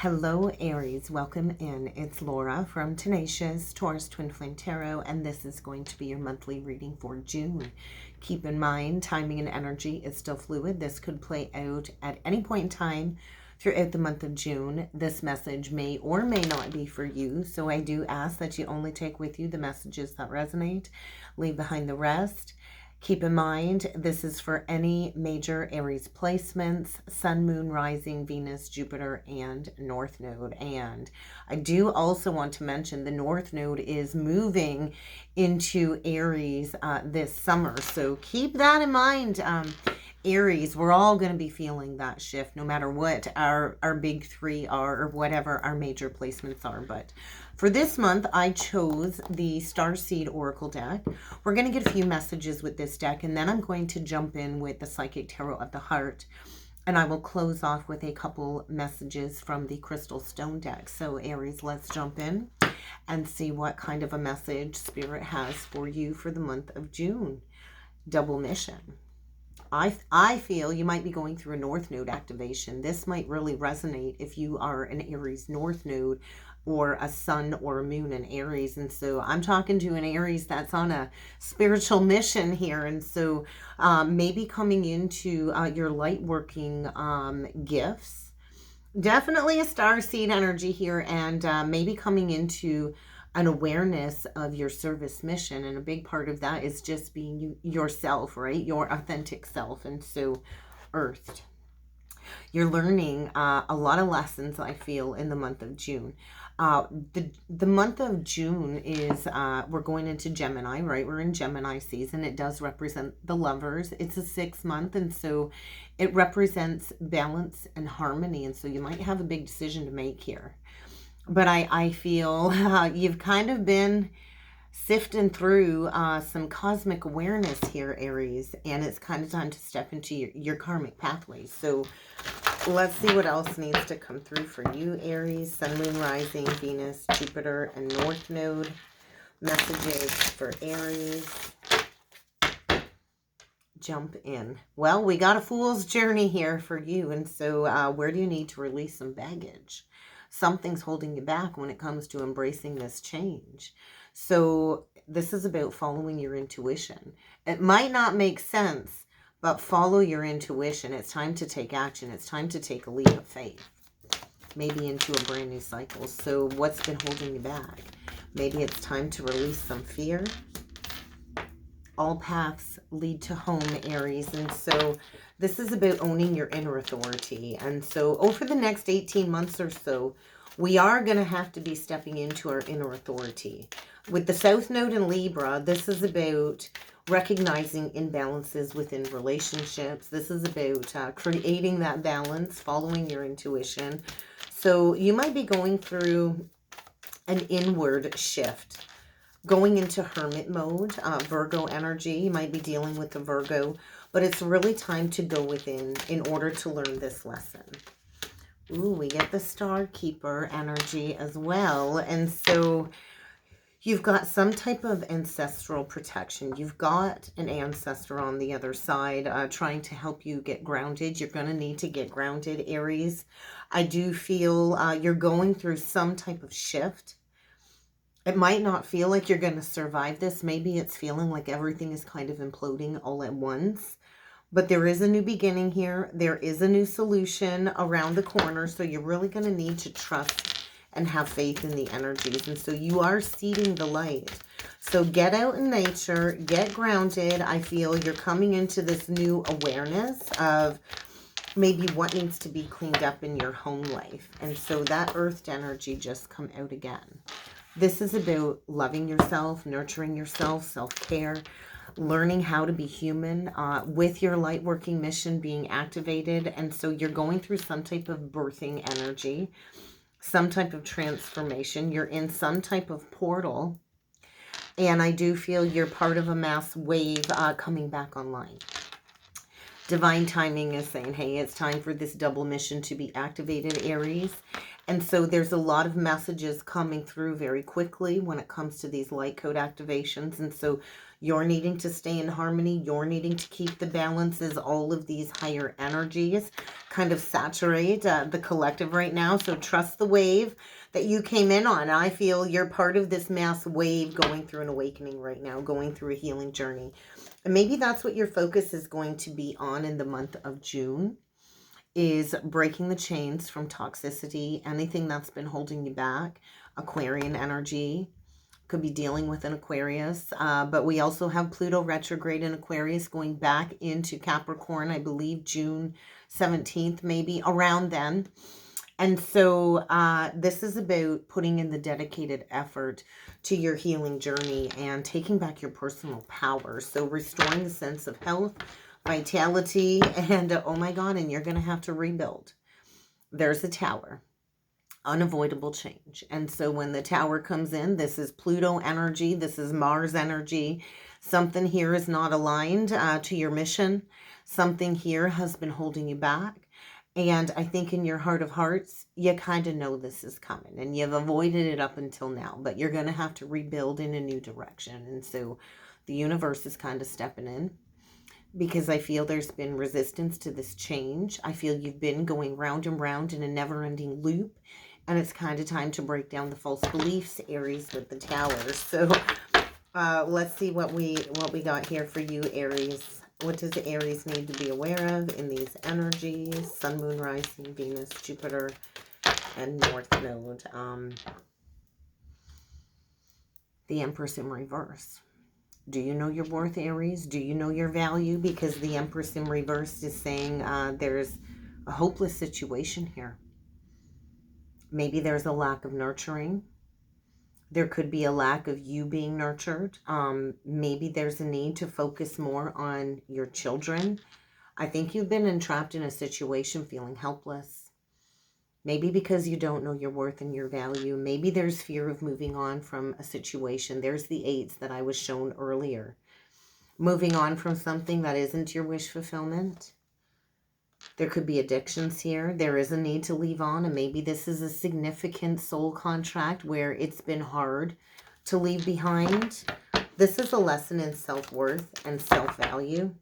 Hello, Aries. Welcome in. It's Laura from Tenacious Taurus Twin Flame Tarot, and this is going to be your monthly reading for June. Keep in mind, timing and energy is still fluid. This could play out at any point in time throughout the month of June. This message may or may not be for you, so I do ask that you only take with you the messages that resonate, leave behind the rest. Keep in mind, this is for any major Aries placements, Sun, Moon, Rising, Venus, Jupiter, and North Node. And I do also want to mention the North Node is moving into Aries this summer. So keep that in mind, Aries. We're all going to be feeling that shift no matter what our big three are or whatever our major placements are. But for this month, I chose the Starseed Oracle deck. We're going to get a few messages with this deck, and then I'm going to jump in with the Psychic Tarot of the Heart, and I will close off with a couple messages from the Crystal Stone deck. So Aries, let's jump in and see what kind of a message Spirit has for you for the month of June. Double mission. I feel you might be going through a North Node activation. This might really resonate if you are an Aries North Node or a Sun or a Moon in Aries. And so I'm talking to an Aries that's on a spiritual mission here. And so maybe coming into your light working gifts. Definitely a starseed energy here, and maybe coming into an awareness of your service mission. And a big part of that is just being yourself, right? Your authentic self. And so earthed. You're learning a lot of lessons, I feel, in the month of June. The month of June is, we're going into Gemini, right? We're in Gemini season. It does represent the lovers. It's a 6 month, and so it represents balance and harmony. And so you might have a big decision to make here. But I feel you've kind of been sifting through some cosmic awareness here, Aries, and it's kind of time to step into your karmic pathways. So let's see what else needs to come through for you, Aries. Sun, Moon, Rising, Venus, Jupiter, and North Node. Messages for Aries. Jump in. Well, we got a fool's journey here for you, and so where do you need to release some baggage? Something's holding you back when it comes to embracing this change. So this is about following your intuition. It might not make sense, but follow your intuition. It's time to take action. It's time to take a leap of faith, maybe into a brand new cycle. So what's been holding you back? Maybe it's time to release some fear. All paths lead to home, Aries. And so this is about owning your inner authority. And so over the next 18 months or so, we are going to have to be stepping into our inner authority. With the South Node in Libra, this is about recognizing imbalances within relationships. This is about creating that balance, following your intuition. So you might be going through an inward shift, going into hermit mode, Virgo energy. You might be dealing with the Virgo, but it's really time to go within in order to learn this lesson. Ooh, we get the Star Keeper energy as well. And so you've got some type of ancestral protection. You've got an ancestor on the other side trying to help you get grounded. You're going to need to get grounded, Aries. I do feel you're going through some type of shift. It might not feel like you're going to survive this. Maybe it's feeling like everything is kind of imploding all at once. But there is a new beginning here. There is a new solution around the corner. So you're really going to need to trust and have faith in the energies. And so you are seeding the light. So get out in nature. Get grounded. I feel you're coming into this new awareness of maybe what needs to be cleaned up in your home life. And so that earthed energy just come out again. This is about loving yourself, nurturing yourself, self-care, learning how to be human with your light working mission being activated. And so you're going through some type of birthing energy, some type of transformation. You're in some type of portal. And I do feel you're part of a mass wave coming back online. Divine timing is saying, hey, it's time for this double mission to be activated, Aries. And so there's a lot of messages coming through very quickly when it comes to these light code activations. And so you're needing to stay in harmony. You're needing to keep the balance as all of these higher energies kind of saturate the collective right now. So trust the wave that you came in on. I feel you're part of this mass wave going through an awakening right now, going through a healing journey. And maybe that's what your focus is going to be on in the month of June, is breaking the chains from toxicity, anything that's been holding you back. Aquarian energy could be dealing with an Aquarius, but we also have Pluto retrograde in Aquarius going back into Capricorn, I believe June 17th, maybe around then. And so this is about putting in the dedicated effort to your healing journey and taking back your personal power. So restoring the sense of health, vitality, and oh my God, and you're going to have to rebuild. There's a tower. Unavoidable change. And so when the tower comes in, this is Pluto energy, this is Mars energy. Something here is not aligned to your mission. Something here has been holding you back. And I think in your heart of hearts, you kind of know this is coming and you've avoided it up until now, but you're going to have to rebuild in a new direction. And so the universe is kind of stepping in, because I feel there's been resistance to this change. I feel you've been going round and round in a never-ending loop, and it's kind of time to break down the false beliefs, Aries, with the tower. So let's see what we got here for you, Aries. What does the Aries need to be aware of in these energies? Sun, Moon, Rising, Venus, Jupiter, and North Node. The Empress in reverse. Do you know your worth, Aries? Do you know your value? Because the Empress in reverse is saying there's a hopeless situation here. Maybe there's a lack of nurturing. There could be a lack of you being nurtured. Maybe there's a need to focus more on your children. I think you've been entrapped in a situation feeling helpless. Maybe because you don't know your worth and your value. Maybe there's fear of moving on from a situation. There's the 8s that I was shown earlier. Moving on from something that isn't your wish fulfillment. There could be addictions here. There is a need to leave on, and maybe this is a significant soul contract where it's been hard to leave behind. This is a lesson in self-worth and self-value.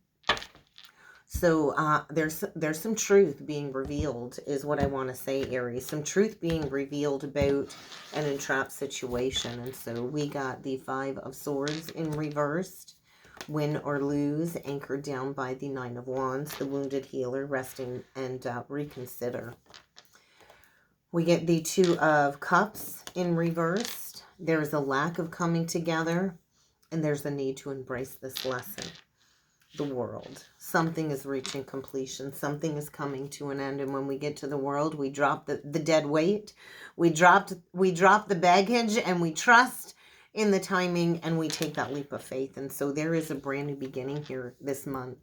So there's some truth being revealed is what I want to say, Aries. Some truth being revealed about an entrapped situation. And so we got the 5 of Swords in reversed. Win or lose, anchored down by the 9 of Wands, the wounded healer, resting and reconsider. We get the 2 of Cups in reversed. There's a lack of coming together, and there's a need to embrace this lesson. The World. Something is reaching completion. Something is coming to an end. And when we get to the World, we drop the dead weight. We drop the baggage, and we trust in the timing, and we take that leap of faith. And so there is a brand new beginning here this month.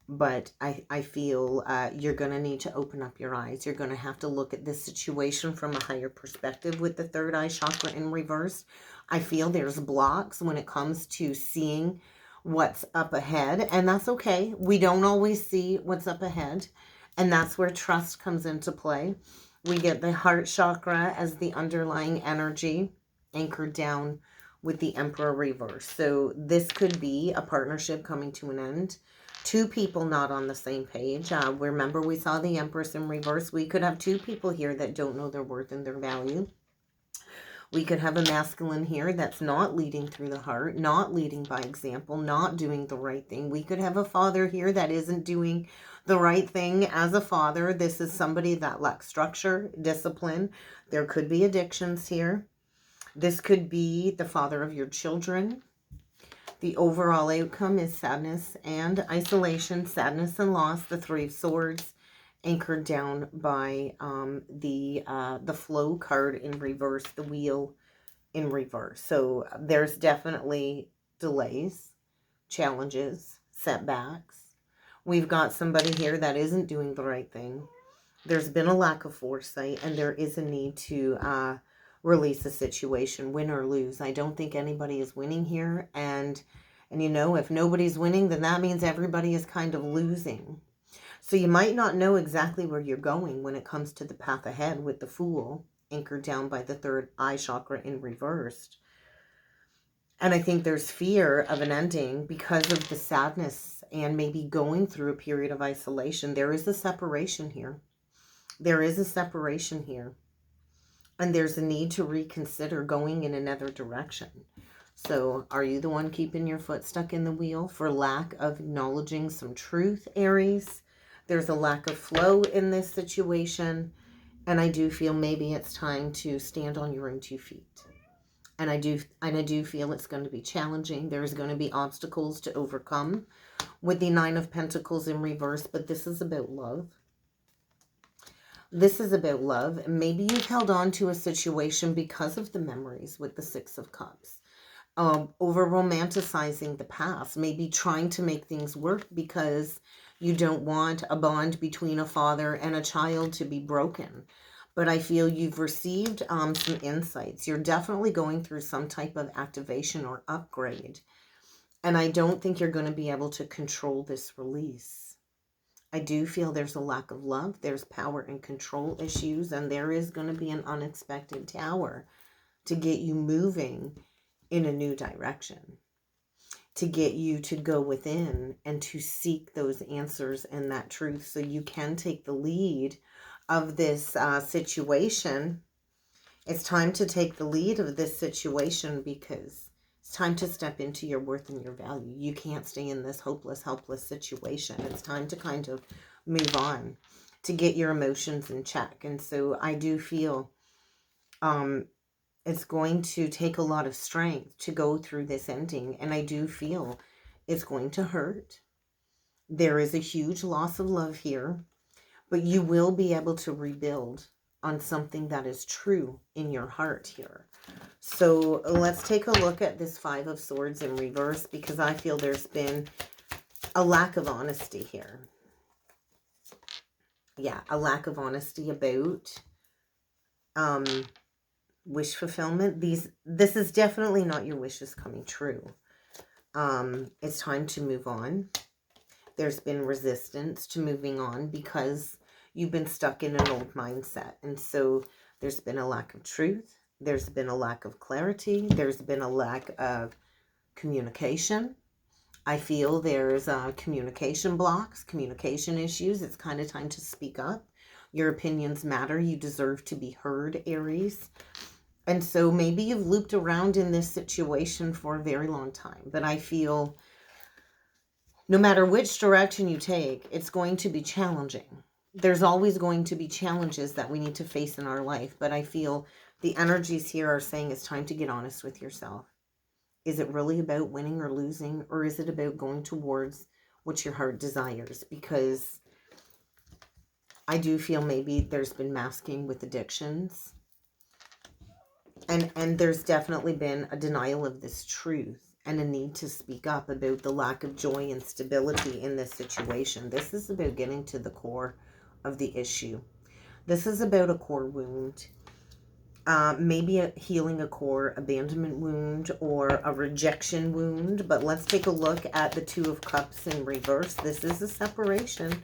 But I feel you're going to need to open up your eyes. You're going to have to look at this situation from a higher perspective with the 3rd eye chakra in reverse. I feel there's blocks when it comes to seeing what's up ahead, and that's okay. We don't always see what's up ahead, and that's where trust comes into play. We get the heart chakra as the underlying energy, anchored down with the Emperor reverse. So this could be a partnership coming to an end. 2 people not on the same page. Remember, we saw the Empress in reverse. We could have 2 people here that don't know their worth and their value. We could have a masculine here that's not leading through the heart, not leading by example, not doing the right thing. We could have a father here that isn't doing the right thing as a father. This is somebody that lacks structure, discipline. There could be addictions here. This could be the father of your children. The overall outcome is sadness and isolation, sadness and loss, the 3 of Swords, anchored down by the Flow card in reverse, the Wheel in reverse. So there's definitely delays, challenges, setbacks. We've got somebody here that isn't doing the right thing. There's been a lack of foresight, and there is a need to release a situation, win or lose. I don't think anybody is winning here, and And you know, if nobody's winning, then that means everybody is kind of losing. So you might not know exactly where you're going when it comes to the path ahead with the Fool anchored down by the third eye chakra in reversed. And I think there's fear of an ending because of the sadness and maybe going through a period of isolation. There is a separation here. There is a separation here. And there's a need to reconsider going in another direction. So are you the one keeping your foot stuck in the wheel for lack of acknowledging some truth, Aries? There's a lack of flow in this situation. And I do feel maybe it's time to stand on your own 2 feet. And I do feel it's going to be challenging. There's going to be obstacles to overcome with the 9 of Pentacles in reverse. But this is about love. This is about love. Maybe you've held on to a situation because of the memories with the 6 of Cups. Over romanticizing the past. Maybe trying to make things work because you don't want a bond between a father and a child to be broken. But I feel you've received some insights. You're definitely going through some type of activation or upgrade. And I don't think you're going to be able to control this release. I do feel there's a lack of love. There's power and control issues. And there is going to be an unexpected tower to get you moving in a new direction. To get you to go within and to seek those answers and that truth so you can take the lead of this situation. It's time to take the lead of this situation because it's time to step into your worth and your value. You can't stay in this hopeless, helpless situation. It's time to kind of move on, to get your emotions in check. And so I do feel it's going to take a lot of strength to go through this ending. And I do feel it's going to hurt. There is a huge loss of love here. But you will be able to rebuild on something that is true in your heart here. So let's take a look at this 5 of Swords in reverse because I feel there's been a lack of honesty here. Yeah, a lack of honesty about wish fulfillment. This is definitely not your wishes coming true. It's time to move on. There's been resistance to moving on because you've been stuck in an old mindset. And so there's been a lack of truth. There's been a lack of clarity. There's been a lack of communication. I feel there's communication blocks, communication issues. It's kind of time to speak up. Your opinions matter. You deserve to be heard, Aries. And so maybe you've looped around in this situation for a very long time. But I feel no matter which direction you take, it's going to be challenging. There's always going to be challenges that we need to face in our life. But I feel the energies here are saying it's time to get honest with yourself. Is it really about winning or losing? Or is it about going towards what your heart desires? Because I do feel maybe there's been masking with addictions. And there's definitely been a denial of this truth and a need to speak up about the lack of joy and stability in this situation. This is about getting to the core of the issue. This is about a core wound. Maybe healing a core abandonment wound or a rejection wound. But let's take a look at the 2 of Cups in reverse. This is a separation.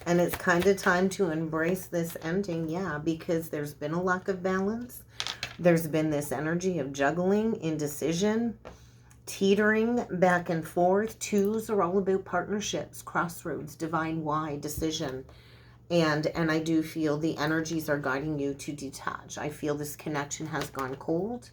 And it's kind of time to embrace this ending. Yeah, because there's been a lack of balance. There's been this energy of juggling, indecision, teetering back and forth. 2s are all about partnerships, crossroads, divine why, decision. And I do feel the energies are guiding you to detach. I feel this connection has gone cold.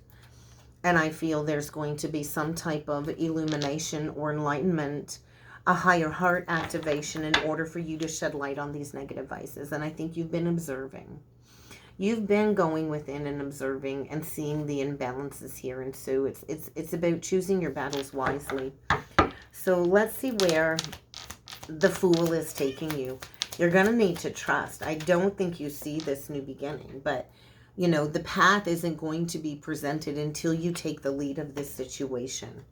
And I feel there's going to be some type of illumination or enlightenment, a higher heart activation in order for you to shed light on these negative vices. And I think you've been observing. You've been going within and observing and seeing the imbalances here. And so it's about choosing your battles wisely. So let's see where the Fool is taking you. You're going to need to trust. I don't think you see this new beginning, but you know, the path isn't going to be presented until you take the lead of this situation.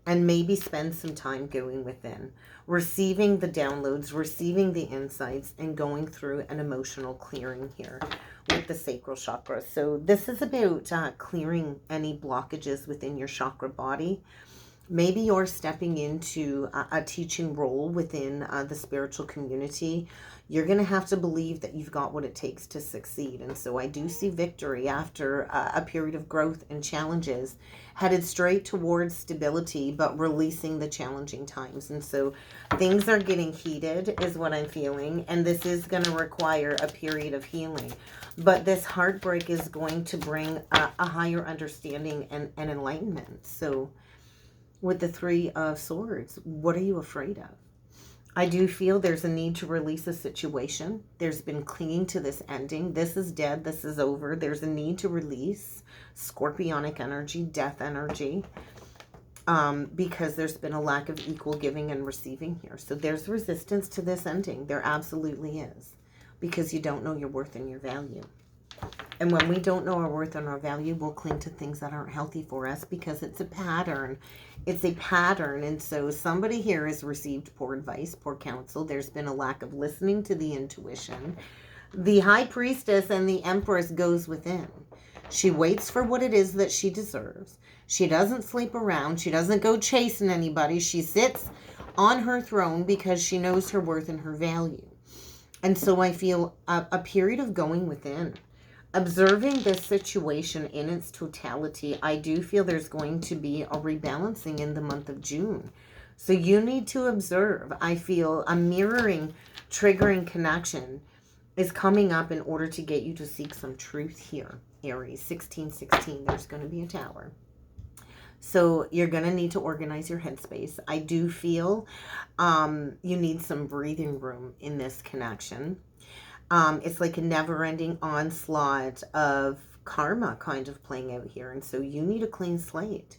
And maybe spend some time going within, receiving the downloads, receiving the insights, and going through an emotional clearing here with the sacral chakra. So this is about clearing any blockages within your chakra body. Maybe you're stepping into a teaching role within the spiritual community. You're going to have to believe that you've got what it takes to succeed. And so I do see victory after a period of growth and challenges, headed straight towards stability, but releasing the challenging times. And so things are getting heated is what I'm feeling. And this is going to require a period of healing. But this heartbreak is going to bring a higher understanding and enlightenment. So with the Three of Swords, what are you afraid of? I do feel there's a need to release a situation. There's been clinging to this ending. This is dead. This is over. There's a need to release scorpionic energy, death energy, because there's been a lack of equal giving and receiving here. So there's resistance to this ending. There absolutely is, because you don't know your worth and your value. And when we don't know our worth and our value, we'll cling to things that aren't healthy for us because it's a pattern. It's a pattern. And so somebody here has received poor advice, poor counsel. There's been a lack of listening to the intuition. The High Priestess and the Empress goes within. She waits for what it is that she deserves. She doesn't sleep around. She doesn't go chasing anybody. She sits on her throne because she knows her worth and her value. And so I feel a period of going within. Observing this situation in its totality, I do feel there's going to be a rebalancing in the month of June. So you need to observe. I feel a mirroring, triggering connection is coming up in order to get you to seek some truth here. Aries, 1616, there's going to be a tower. So you're going to need to organize your headspace. I do feel you need some breathing room in this connection. It's like a never-ending onslaught of karma kind of playing out here. And so you need a clean slate.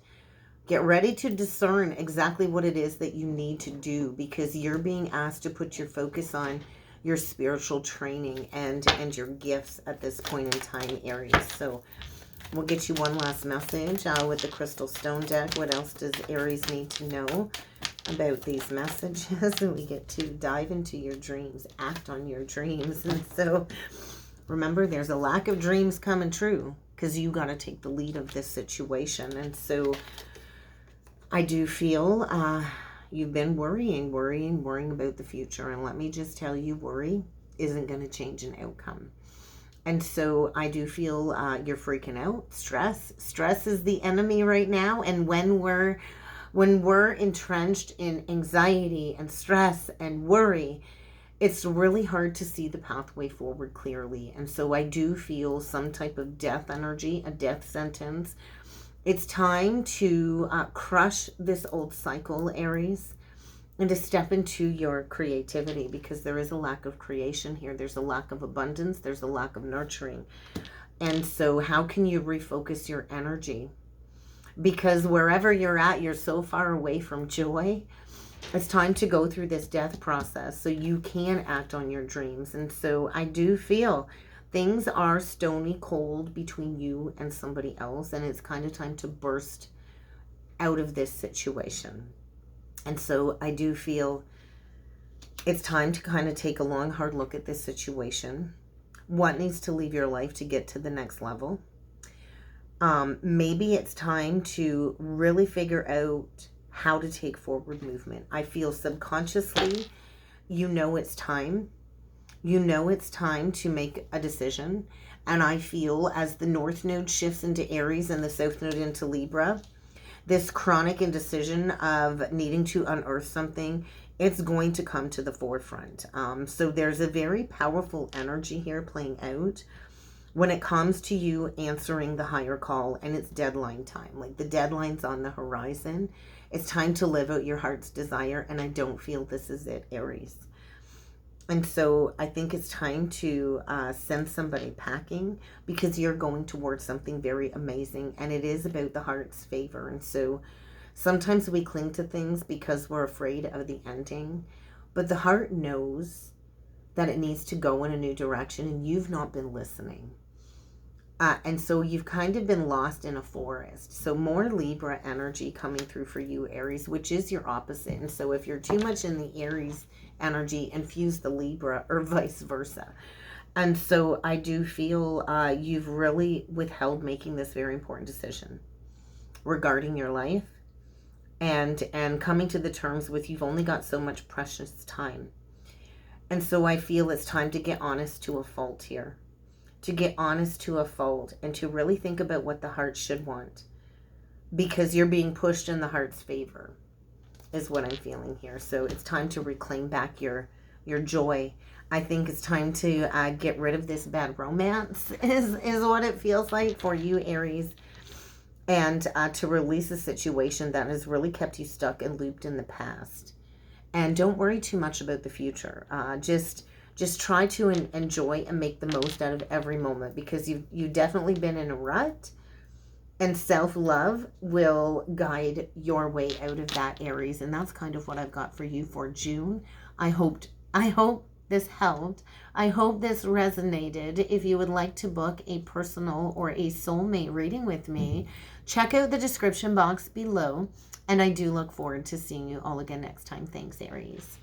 Get ready to discern exactly what it is that you need to do, because you're being asked to put your focus on your spiritual training and your gifts at this point in time, Aries. So we'll get you one last message with the Crystal Stone deck. What else does Aries need to know about these messages? And we get to dive into your dreams, act on your dreams. And so remember, there's a lack of dreams coming true because you got to take the lead of this situation. And so I do feel you've been worrying about the future. And let me just tell you, worry isn't going to change an outcome. And so I do feel you're freaking out. Stress is the enemy right now. And when we're entrenched in anxiety and stress and worry, it's really hard to see the pathway forward clearly. And so I do feel some type of death energy, a death sentence. It's time to crush this old cycle, Aries, and to step into your creativity, because there is a lack of creation here. There's a lack of abundance. There's a lack of nurturing. And so how can you refocus your energy? Because wherever you're at, you're so far away from joy. It's time to go through this death process so you can act on your dreams. And so I do feel things are stony cold between you and somebody else, and it's kind of time to burst out of this situation. And so I do feel it's time to kind of take a long, hard look at this situation. What needs to leave your life to get to the next level? Maybe it's time to really figure out how to take forward movement. I feel subconsciously, you know it's time. You know it's time to make a decision. And I feel as the North Node shifts into Aries and the South Node into Libra, this chronic indecision of needing to unearth something, it's going to come to the forefront. So there's a very powerful energy here playing out when it comes to you answering the higher call, and it's deadline time. Like the deadline's on the horizon. It's time to live out your heart's desire, and I don't feel this is it, Aries. And so I think it's time to send somebody packing, because you're going towards something very amazing, and it is about the heart's favor. And so sometimes we cling to things because we're afraid of the ending, but the heart knows that it needs to go in a new direction, and you've not been listening. And so you've kind of been lost in a forest. So more Libra energy coming through for you, Aries, which is your opposite. And so if you're too much in the Aries energy, infuse the Libra, or vice versa. And so I do feel you've really withheld making this very important decision regarding your life. and coming to the terms with you've only got so much precious time. And so I feel it's time to get honest to a fault here. To get honest to a fault and to really think about what the heart should want. Because you're being pushed in the heart's favor is what I'm feeling here. So it's time to reclaim back your joy. I think it's time to get rid of this bad romance is what it feels like for you, Aries. And to release a situation that has really kept you stuck and looped in the past. And don't worry too much about the future. Just try to enjoy and make the most out of every moment, because you've definitely been in a rut, and self-love will guide your way out of that, Aries. And that's kind of what I've got for you for June. I hope this helped. I hope this resonated. If you would like to book a personal or a soulmate reading with me, check out the description box below. And I do look forward to seeing you all again next time. Thanks, Aries.